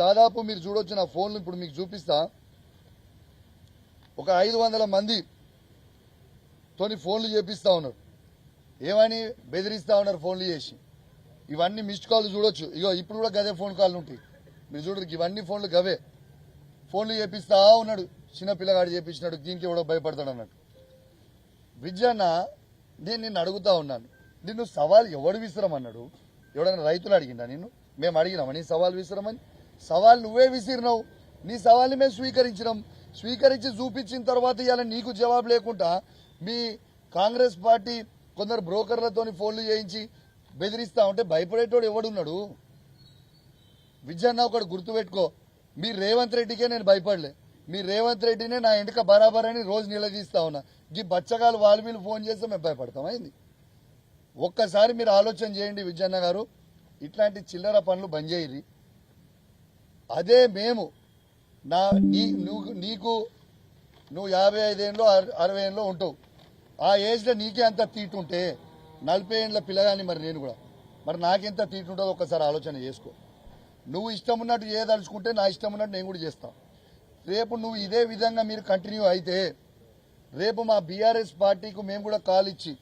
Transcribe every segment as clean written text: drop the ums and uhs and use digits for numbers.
దాదాపు మీరు చూడొచ్చు నా ఫోన్లు ఇప్పుడు మీకు చూపిస్తా. ఒక 500 మంది తోని ఫోన్లు చేపిస్తా ఉన్నారు. ఏమని బెదిరిస్తా ఉన్నారు ఫోన్లు చేసి. ఇవన్నీ మిస్డ్ కాల్ చూడొచ్చు. ఇగో ఇప్పుడు కూడా గదే ఫోన్ కాల్ ఉంటాయి మీరు చూడరు. ఇవన్నీ ఫోన్లు గవే. ఫోన్లు చేపిస్తా ఉన్నాడు. చిన్న పిల్లగాడు చేపించినాడు. దీనికి ఎవడో భయపడతాడు అన్నట్టు. విజయన్న, నేను నిన్ను అడుగుతా ఉన్నాను, నిన్ను సవాల్ ఎవడు విసిరమన్నాడు? ఎవడైనా రైతులు అడిగిందా నిన్ను? మేము అడిగినామా నీ సవాల్ విసిరమని? సవాల్ నువ్వే విసిరినావు. నీ సవాల్ని మేము స్వీకరించినాం. స్వీకరించి చూపించిన తర్వాత ఇవాళ నీకు జవాబు లేకుండా మీ కాంగ్రెస్ పార్టీ కొందరు బ్రోకర్లతోని ఫోన్లు చేయించి బెదిరిస్తా ఉంటే భయపడేటోడు ఎవడున్నాడు? విజయన్న, ఒకటి గుర్తుపెట్టుకో, మీ రేవంత్ రెడ్డికే నేను భయపడలే. మీ రేవంత్ రెడ్డినే నా ఎండక బరాబర్ అని రోజు నిలదీస్తా ఉన్నా. ఈ బచ్చగాలు వాళ్ళు వీళ్ళు ఫోన్ చేస్తే మేము భయపడతాం అయింది. ఒక్కసారి మీరు ఆలోచన చేయండి విజయన్న గారు. ఇట్లాంటి చిల్లర పనులు బంద్ చేయరి. అదే మేము నువ్వు 55 ఏళ్ళు 60 ఏళ్ళు ఉంటావు. ఆ ఏజ్లో నీకే అంత తీటుంటే 40 ఏళ్ళ పిల్లగాని మరి నేను కూడా మరి నాకెంత తీటుంటుందో ఒక్కసారి ఆలోచన చేసుకో. నువ్వు ఇష్టం ఉన్నట్టు చేయదలుచుకుంటే నా ఇష్టం ఉన్నట్టు నేను కూడా చేస్తాను. రేపు నువ్వు ఇదే విధంగా మీరు కంటిన్యూ అయితే రేపు మా బీఆర్ఎస్ పార్టీకి మేము కూడా కాల్ ఇచ్చి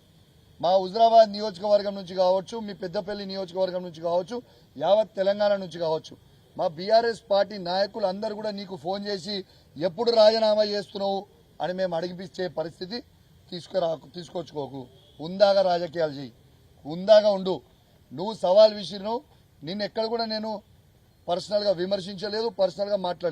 మా హుజరాబాద్ నియోజకవర్గం నుంచి కావచ్చు, మీ పెద్దపల్లి నియోజకవర్గం నుంచి కావచ్చు, యావత్ తెలంగాణ నుంచి కావచ్చు, మా బీఆర్ఎస్ పార్టీ నాయకులు అందరూ కూడా నీకు ఫోన్ చేసి ఎప్పుడు రాజీనామా చేస్తున్నావు అని మేము అడిగిపించే పరిస్థితి తీసుకొచ్చుకోకు. ఉందాగా రాజకీయాలు చేయి, ఉందాగా ఉండు. నువ్వు సవాల్ విసిరినావు. నిన్ను ఎక్కడ కూడా నేను పర్సనల్గా విమర్శించలేదు, పర్సనల్గా మాట్లాడలేదు.